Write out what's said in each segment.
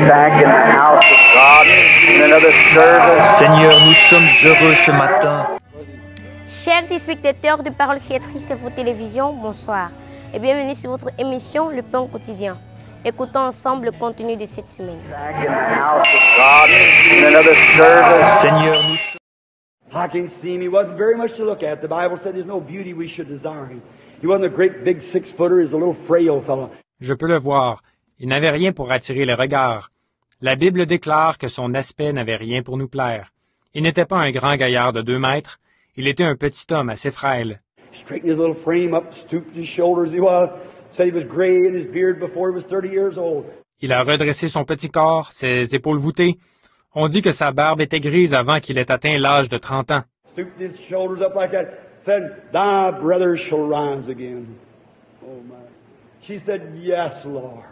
back in the house of God in another service. Seigneur, nous sommes heureux ce matin. Chers téléspectateurs de Parole Créatrice et vos télévisions, bonsoir et bienvenue sur votre émission Le Pain Quotidien. Écoutons ensemble le contenu de cette semaine. Back in the house of God in another service. Seigneur, nous sommes... I can see him. He wasn't very much to look at. The Bible said there's no beauty we should desire him. He wasn't a great big 6-footer. He was a little frail fellow. Je peux le voir. Il n'avait rien pour attirer le regard. La Bible déclare que son aspect n'avait rien pour nous plaire. Il n'était pas un grand gaillard de 2 mètres. Il était un petit homme assez frêle. Straightened his little frame up, stooped his shoulders. He was, said he was gray in his beard before he was 30 years old. Il a redressé son petit corps, ses épaules voûtées. On dit que sa barbe était grise avant qu'il ait atteint l'âge de 30 ans. Stooped his shoulders up like that. Said, "Thy brother shall rise again." Oh my. She said, "Yes, Lord.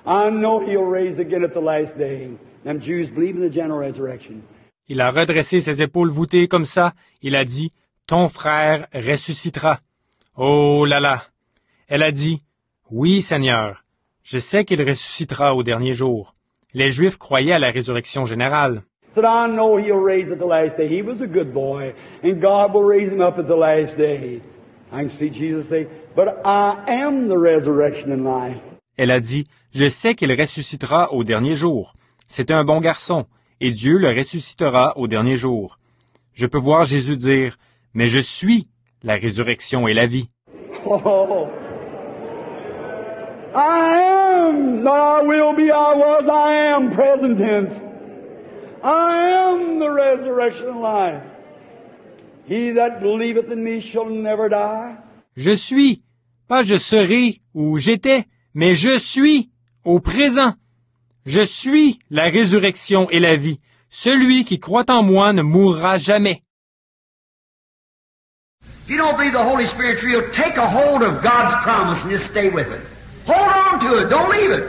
I know he'll raise again at the last day." Them Jews believe in the general resurrection. Il a redressé ses épaules voûtées comme ça. Il a dit, « Ton frère ressuscitera. » Oh là là! Elle a dit, « Oui, Seigneur, je sais qu'il ressuscitera au dernier jour. » Les Juifs croyaient à la résurrection générale. Said, "I know he'll raise at the last day. He was a good boy, and God will raise him up at the last day." I can see Jesus say, "But I am the resurrection and life." Elle a dit, « Je sais qu'il ressuscitera au dernier jour. C'est un bon garçon, et Dieu le ressuscitera au dernier jour. » Je peux voir Jésus dire, « Mais je suis la résurrection et la vie. » Oh, I am, not I will be, I was, I am, present tense. I am the resurrection and life. He that believeth in me shall never die. Je suis, pas je serai ou j'étais, mais je suis au présent. Je suis la résurrection et la vie. Celui qui croit en moi ne mourra jamais. If you don't believe the Holy Spirit's real, take a hold of God's promise and just stay with it. Hold on to it. Don't leave it.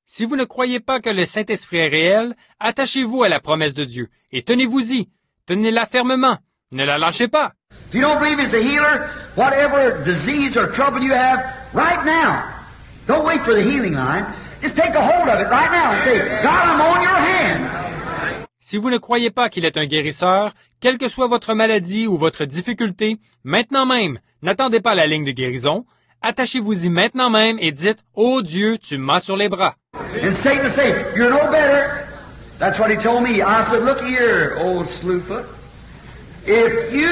Si vous ne croyez pas que le Saint-Esprit est réel, attachez-vous à la promesse de Dieu et tenez-vous-y. Tenez-la fermement. Ne la lâchez pas. If you don't believe He's a healer, whatever disease or trouble you have, right now, don't wait for the healing line. Just take a hold of it right now and say, God, I'm on your hands. Si vous ne croyez pas qu'il est un guérisseur, quelle que soit votre maladie ou votre difficulté, maintenant même, n'attendez pas la ligne de guérison, attachez-vous-y maintenant même et dites, « Oh Dieu, tu m'as sur les bras. » And Satan will say, you're no better. That's what he told me. I said, look here, old slewfoot. If you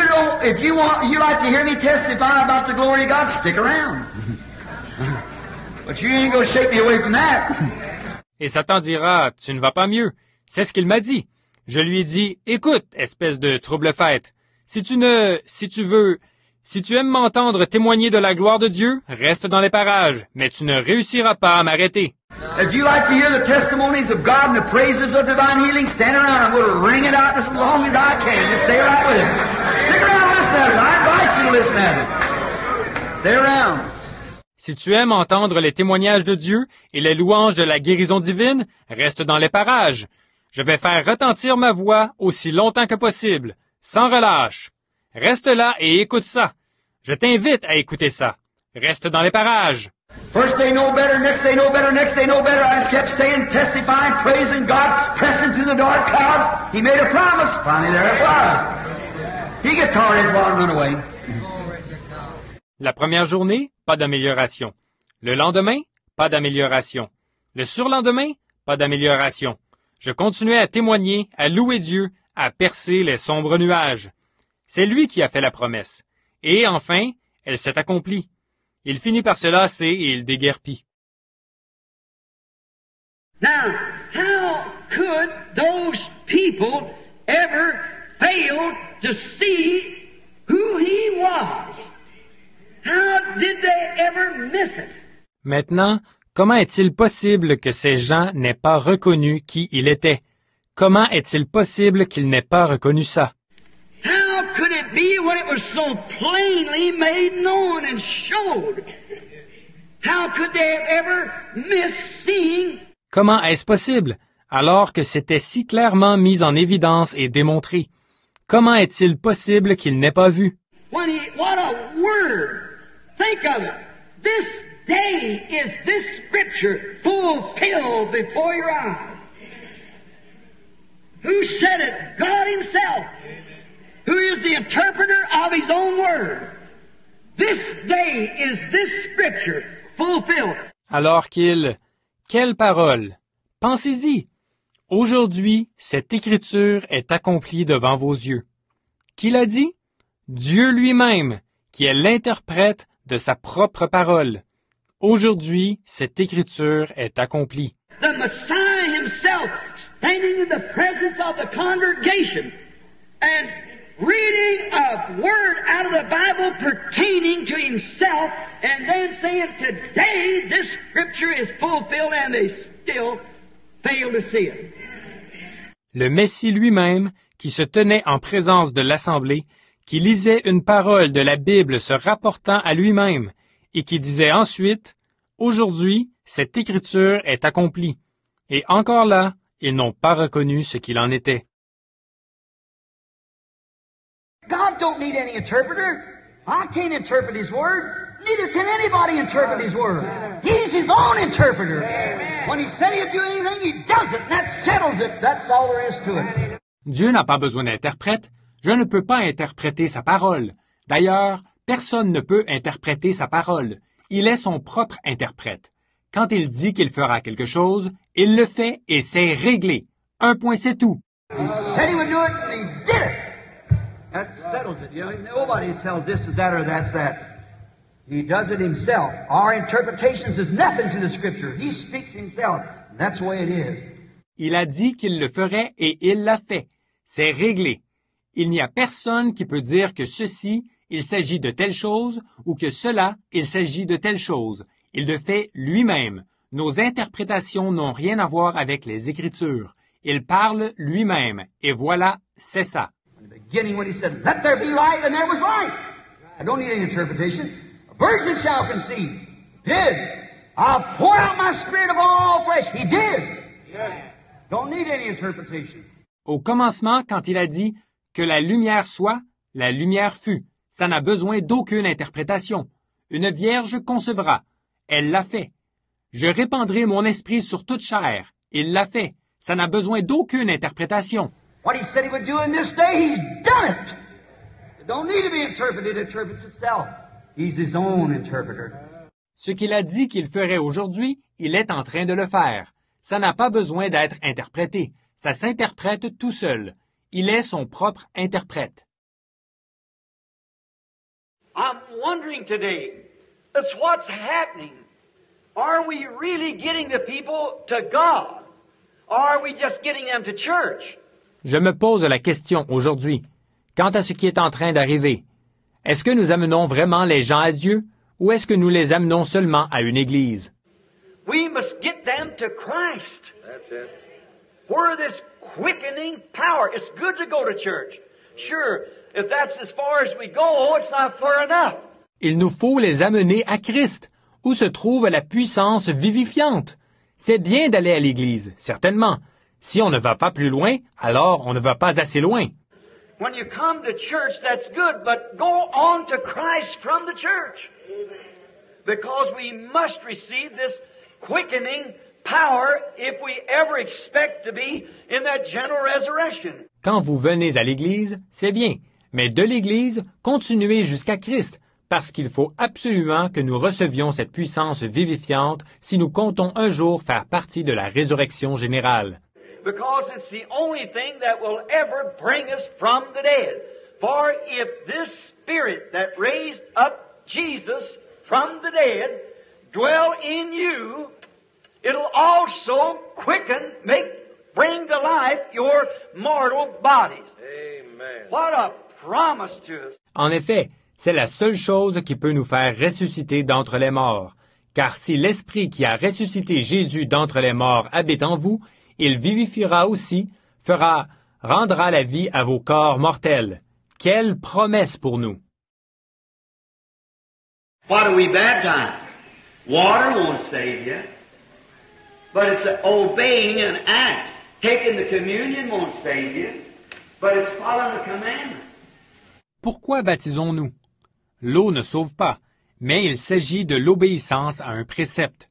like to hear me testify about the glory of God, stick around. But you ain't going to shake me away from that. Et Satan dira, « Tu ne vas pas mieux. » C'est ce qu'il m'a dit. Je lui ai dit, « Écoute, espèce de trouble-fête, si tu aimes m'entendre témoigner de la gloire de Dieu, reste dans les parages, mais tu ne réussiras pas à m'arrêter. » If you like to hear the testimonies of God and the praises of divine healing, stand around. I'm going to ring it out as long as I can. Just stay right with it. Stick around and listen at it. I invite you to listen at it. Stay around. Si tu aimes entendre les témoignages de Dieu et les louanges de la guérison divine, reste dans les parages. Je vais faire retentir ma voix aussi longtemps que possible, sans relâche. Reste là et écoute ça. Je t'invite à écouter ça. Reste dans les parages. First day no better, next day no better, next day no better. I just kept staying, testifying, praising God, pressing through the dark clouds. He made a promise. Finally there it was. He got tired of it and run away. La première journée, pas d'amélioration. Le lendemain, pas d'amélioration. Le surlendemain, pas d'amélioration. Je continuais à témoigner, à louer Dieu, à percer les sombres nuages. C'est lui qui a fait la promesse. Et enfin, elle s'est accomplie. Il finit par se lasser et il déguerpit. Now, how could those people ever fail to see who he was? How did they ever miss it? Maintenant, comment est-il possible que ces gens n'aient pas reconnu qui il était? Comment est-il possible qu'ils n'aient pas reconnu ça? How could it be when it was so plainly made known and showed? How could they have ever missed seeing? Comment est-ce possible, alors que c'était si clairement mis en évidence et démontré? Comment est-il possible qu'ils n'aient pas vu? What a word! Think of it. This day is this scripture fulfilled before your eyes. Who said it? God Himself, who is the interpreter of His own Word. This day is this Scripture fulfilled. Alors qu'il... Quelle parole! Pensez-y! Aujourd'hui, cette écriture est accomplie devant vos yeux. Qui l'a dit? Dieu lui-même, qui est l'interprète de sa propre parole. Aujourd'hui, cette écriture est accomplie. The Messiah Himself standing in the presence of the congregation and reading a word out of the Bible pertaining to Himself and then saying, today this Scripture is fulfilled, and they still fail to see it. Le Messie lui-même, qui se tenait en présence de l'Assemblée, qui lisait une parole de la Bible se rapportant à lui-même, et qui disait ensuite, « Aujourd'hui, cette écriture est accomplie. » Et encore là, ils n'ont pas reconnu ce qu'il en était. God don't need any interpreter. I can't interpret His Word. Neither can anybody interpret His Word. He's His own interpreter. When He said He'd do anything, He does it. That settles it. That's all there is to it. Dieu n'a pas besoin d'interprète. Je ne peux pas interpréter sa parole. D'ailleurs, personne ne peut interpréter sa parole. Il est son propre interprète. Quand il dit qu'il fera quelque chose, il le fait et c'est réglé. Un point, c'est tout. He said He would do it, and He did it. That settles it. You know, nobody tells this is that or that's that. He does it Himself. Our interpretations is nothing to the Scripture. He speaks Himself. That's the way it is. Il a dit qu'il le ferait et il l'a fait. C'est réglé. Il n'y a personne qui peut dire que ceci, il s'agit de telle chose, ou que cela, il s'agit de telle chose. Il le fait lui-même. Nos interprétations n'ont rien à voir avec les Écritures. Il parle lui-même. Et voilà, c'est ça. In the beginning, when He said, "Let there be light," and there was light. I don't need any interpretation. A virgin shall conceive. Did. I'll pour out my Spirit upon all flesh. He did. Don't need any interpretation. Au commencement, quand il a dit que la lumière soit, la lumière fut. Ça n'a besoin d'aucune interprétation. Une vierge concevra. Elle l'a fait. Je répandrai mon esprit sur toute chair. Il l'a fait. Ça n'a besoin d'aucune interprétation. What He said He would do in this day, He's done it. It don't need to be interpreted. It interprets itself. He's His own interpreter. Ce qu'il a dit qu'il ferait aujourd'hui, il est en train de le faire. Ça n'a pas besoin d'être interprété. Ça s'interprète tout seul. Il est son propre interprète. I'm wondering today, that's what's happening. Are we really getting the people to God? Or are we just getting them to church? Je me pose la question aujourd'hui. Quant à ce qui est en train d'arriver, est-ce que nous amenons vraiment les gens à Dieu ou est-ce que nous les amenons seulement à une église? We must get them to Christ. That's it. Where this quickening power. It's good to go to church. Sure, if that's as far as we go, it's not far enough. Il nous faut les amener à Christ, où se trouve la puissance vivifiante. C'est bien d'aller à l'église, certainement. Si on ne va pas plus loin, alors on ne va pas assez loin. When you come to church, that's good, but go on to Christ from the church. Because we must receive this quickening power if we ever expect to be in that general resurrection. Quand vous venez à l'église, c'est bien, mais de l'église, continuez jusqu'à Christ, parce qu'il faut absolument que nous recevions cette puissance vivifiante si nous comptons un jour faire partie de la résurrection générale. Because it's the only thing that will ever bring us from the dead. For if this Spirit that raised up Jesus from the dead dwell in you, it'll also quicken, bring to life your mortal bodies. Amen. What a promise to us. En effet, c'est la seule chose qui peut nous faire ressusciter d'entre les morts. Car si l'Esprit qui a ressuscité Jésus d'entre les morts habite en vous, il vivifiera aussi, rendra la vie à vos corps mortels. Quelle promesse pour nous! What do we baptize? Water won't save you. But it's obeying an act. Taking the communion won't save you. But it's following the commandment. Pourquoi baptisons-nous? L'eau ne sauve pas, mais il s'agit de l'obéissance à un précepte.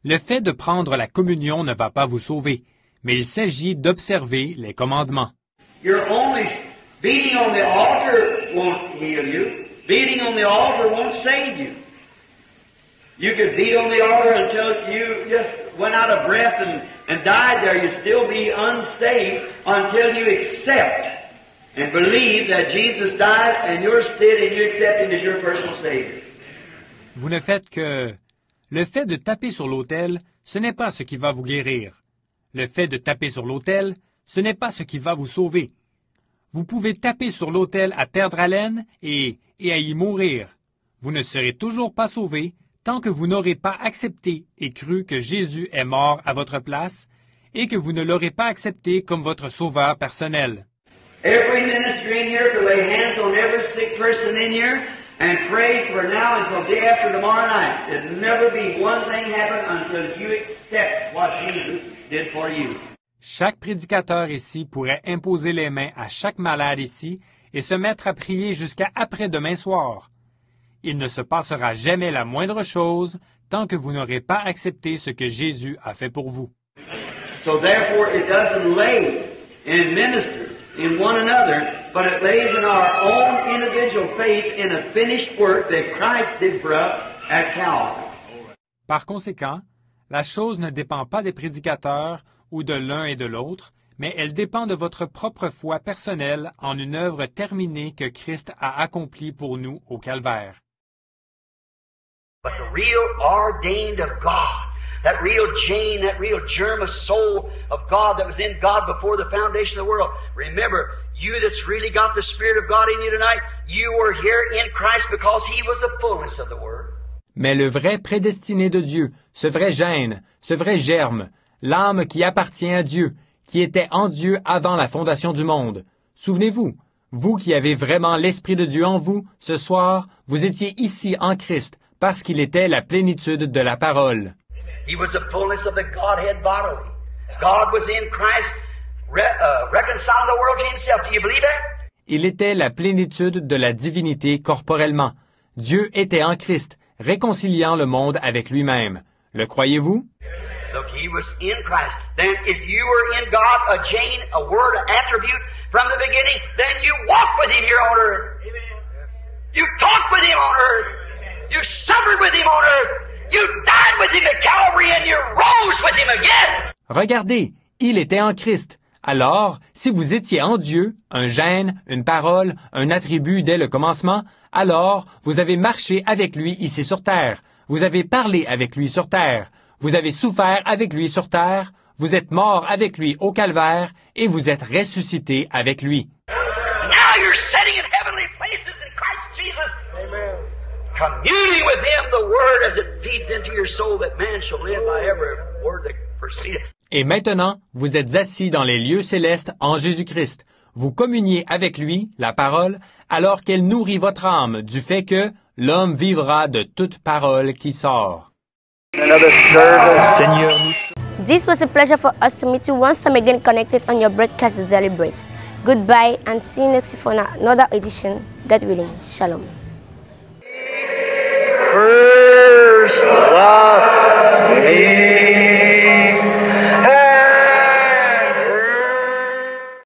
Le fait de prendre la communion ne va pas vous sauver, mais il s'agit d'observer les commandements. Your only beating on the altar won't heal you. Beating on the altar won't save you. You could beat on the altar until you just went out of breath and died there. You'd still be unsaved until you accept and believe that Jesus died in your stead and you accept Him as your personal Savior. Vous ne faites que... Le fait de taper sur l'autel, ce n'est pas ce qui va vous guérir. Le fait de taper sur l'autel, ce n'est pas ce qui va vous sauver. Vous pouvez taper sur l'autel à perdre haleine et à y mourir. Vous ne serez toujours pas sauvé tant que vous n'aurez pas accepté et cru que Jésus est mort à votre place et que vous ne l'aurez pas accepté comme votre sauveur personnel. Every minister in here to lay hands on every sick person in here and pray for now until day after tomorrow night. There'll never be one thing happen until you accept what Jesus did for you. Chaque prédicateur ici pourrait imposer les mains à chaque malade ici et se mettre à prier jusqu'à après-demain soir. Il ne se passera jamais la moindre chose tant que vous n'aurez pas accepté ce que Jésus a fait pour vous. So therefore it doesn't lay in ministers, in one another, but it lays in our own individual faith in a finished work that Christ did for us at Calvary. Par conséquent, la chose ne dépend pas des prédicateurs ou de l'un et de l'autre, mais elle dépend de votre propre foi personnelle en une œuvre terminée que Christ a accomplie pour nous au Calvaire. But the real ordained of God, that real gene, that real germ of soul of God that was in God before the foundation of the world. Remember, you that's really got the Spirit of God in you tonight, you were here in Christ because He was the fullness of the Word. Mais le vrai prédestiné de Dieu, ce vrai gène, ce vrai germe, l'âme qui appartient à Dieu, qui était en Dieu avant la fondation du monde. Souvenez-vous, vous qui avez vraiment l'Esprit de Dieu en vous, ce soir, vous étiez ici en Christ, parce qu'il était la plénitude de la parole. He was the fullness of the Godhead bodily. God was in Christ, reconciling the world to Himself. Do you believe that? Il était la plénitude de la divinité corporellement. Dieu était en Christ, réconciliant le monde avec lui-même. Le croyez-vous? Look, He was in Christ. Then if you were in God, a gene, a word, an attribute from the beginning, then you walk with Him here on earth. You talk with Him on earth. You suffered with Him on earth. You died with Him at Calvary and you rose with Him again. Regardez, il était en Christ. Alors, si vous étiez en Dieu, un gène, une parole, un attribut dès le commencement, alors vous avez marché avec lui ici sur terre. Vous avez parlé avec lui sur terre. Vous avez souffert avec lui sur terre. Vous êtes mort avec lui au calvaire et vous êtes ressuscité avec lui. Now you're sitting in heavenly places in Christ Jesus. Amen. Communing with Him the Word as it feeds into your soul that man shall live by every word that proceedeth. Et maintenant, vous êtes assis dans les lieux célestes en Jésus-Christ. Vous communiez avec lui, la parole, alors qu'elle nourrit votre âme du fait que l'homme vivra de toute parole qui sort. Another service. Seigneur, nous This was a pleasure for us to meet you once time again connected on your broadcast, The Daily Bread. Goodbye and see you next week for another edition. God willing. Shalom. First love me.